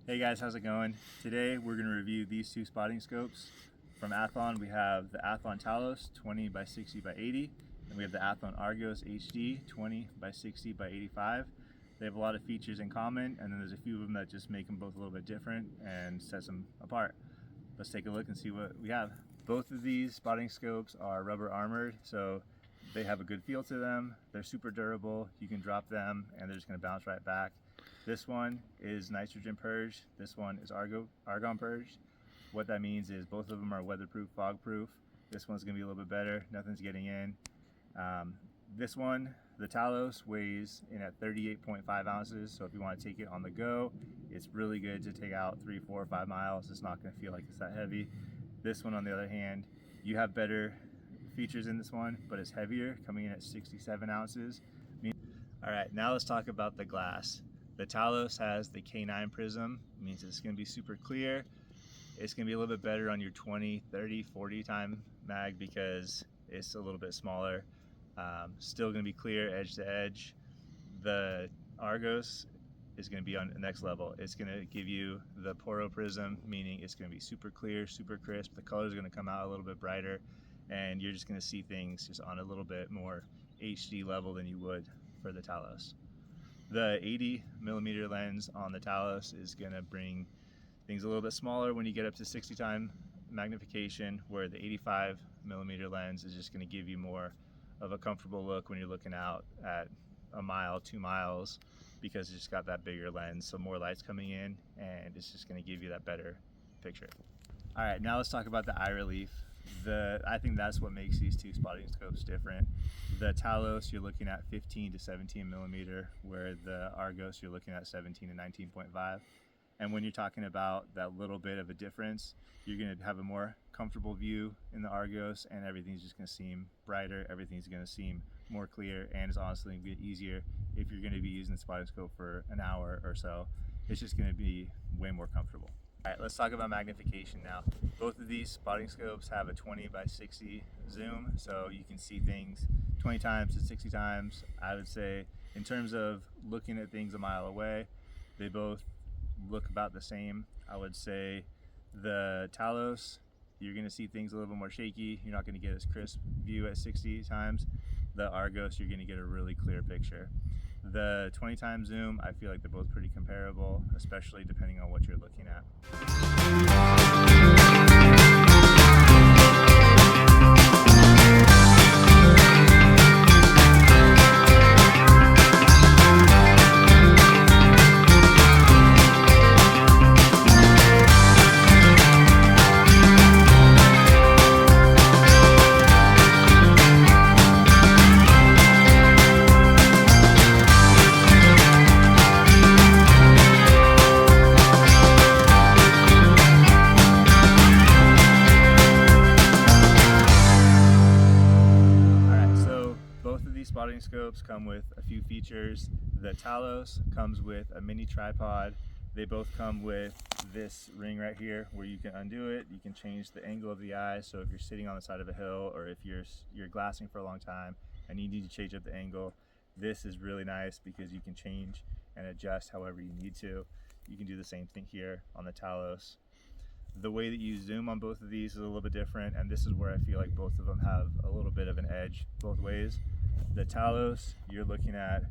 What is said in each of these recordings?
Hey guys, how's it going? Today we're going to review these two spotting scopes. From Athlon, we have the Athlon Talos 20 by 60 by 80, and we have the Athlon Argos HD 20 by 60 by 85. They have a lot of features in common, and then there's a few of them that just make them both a little bit different and sets them apart. Let's take a look and see what we have. Both of these spotting scopes are rubber armored, so they have a good feel to them. They're super durable. You can drop them and they're just going to bounce right back. This one is nitrogen purged. This one is argon purged. What that means is both of them are weatherproof, fog-proof. This one's going to be a little bit better. Nothing's getting in. This one, the Talos, weighs in at 38.5 ounces. So if you want to take it on the go, it's really good to take out 3, 4, 5 miles. It's not going to feel like it's that heavy. This one, on the other hand, you have better features in this one, but it's heavier, coming in at 67 ounces. All right, now let's talk about the glass. The Talos has the K9 prism, means it's going to be super clear. It's going to be a little bit better on your 20, 30, 40 time mag because it's a little bit smaller. Still going to be clear edge to edge. The Argos is going to be on the next level. It's going to give you the Poro prism, meaning it's going to be super clear, super crisp. The colors are going to come out a little bit brighter, and you're just going to see things just on a little bit more HD level than you would for the Talos. The 80mm lens on the Talos is going to bring things a little bit smaller when you get up to 60 time magnification, where the 85mm lens is just going to give you more of a comfortable look when you're looking out at a mile, 2 miles, because it's just got that bigger lens, so more light's coming in and it's just going to give you that better picture. All right, now let's talk about the eye relief. I think that's what makes these two spotting scopes different. The Talos, you're looking at 15 to 17mm, where the Argos, you're looking at 17 to 19.5. And when you're talking about that little bit of a difference, you're going to have a more comfortable view in the Argos, and everything's just going to seem brighter, everything's going to seem more clear, and it's honestly going to be easier if you're going to be using the spotting scope for an hour or so. It's just going to be way more comfortable. All right, let's talk about magnification now. Both of these spotting scopes have a 20 by 60 zoom, so you can see things 20 times to 60 times. I would say in terms of looking at things a mile away, they both look about the same. I would say the Talos, you're going to see things a little bit more shaky. You're not going to get as crisp view at 60 times. The Argos, you're going to get a really clear picture. The 20 times zoom, I feel like they're both pretty comparable, especially depending on what you're looking at. Spotting scopes come with a few features. The Talos comes with a mini tripod. They both come with this ring right here where you can undo it. You can change the angle of the eye, so if you're sitting on the side of a hill or if you're glassing for a long time and you need to change up the angle, this is really nice because you can change and adjust however you need to. You can do the same thing here on the Talos. The way that you zoom on both of these is a little bit different, and this is where I feel like both of them have a little bit of an edge both ways. The Talos, you're looking at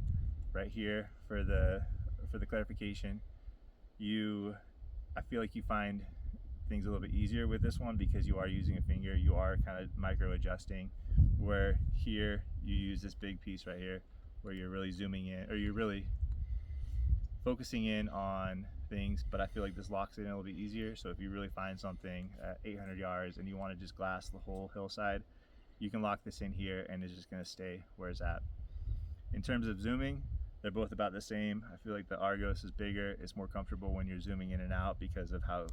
right here for the clarification. I feel like you find things a little bit easier with this one because you are using a finger, you are kind of micro adjusting, where here you use this big piece right here where you're really zooming in, or you're really focusing in on things, but I feel like this locks it in a little bit easier. So if you really find something at 800 yards and you want to just glass the whole hillside, you can lock this in here and it's just going to stay where it's at. In terms of zooming, They're both about the same. I feel like the Argos is bigger. It's more comfortable when you're zooming in and out because of how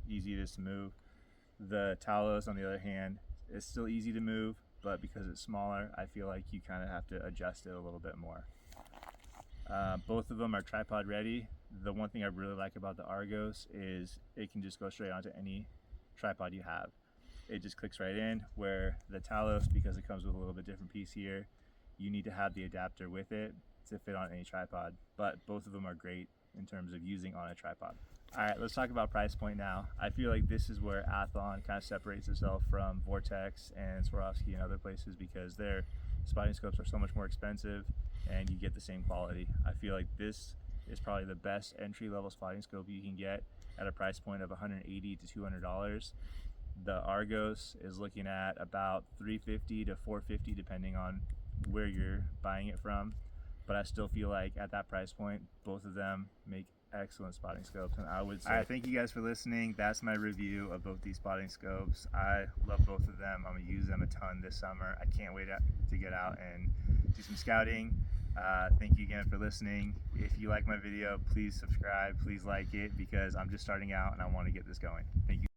easy it is to move. The Talos, on the other hand, is still easy to move, but because it's smaller, I feel like you kind of have to adjust it a little bit more. Both of them are tripod ready. The one thing I really like about the Argos is it can just go straight onto any tripod you have. It just clicks right in, where the Talos, because it comes with a little bit different piece here, you need to have the adapter with it to fit on any tripod, but both of them are great in terms of using on a tripod. All right, let's talk about price point now. I feel like this is where Athlon kind of separates itself from Vortex and Swarovski and other places, because their spotting scopes are so much more expensive and you get the same quality. I feel like this is probably the best entry-level spotting scope you can get at a price point of $180 to $200. The Argos is looking at about $350 to $450 depending on where you're buying it from. But I still feel like at that price point, both of them make excellent spotting scopes, and I would say. All right, thank you guys for listening. That's my review of both these spotting scopes. I love both of them. I'm gonna use them a ton this summer. I can't wait to get out and do some scouting. Thank you again for listening. If you like my video, please subscribe, please like it, because I'm just starting out and I want to get this going. Thank you.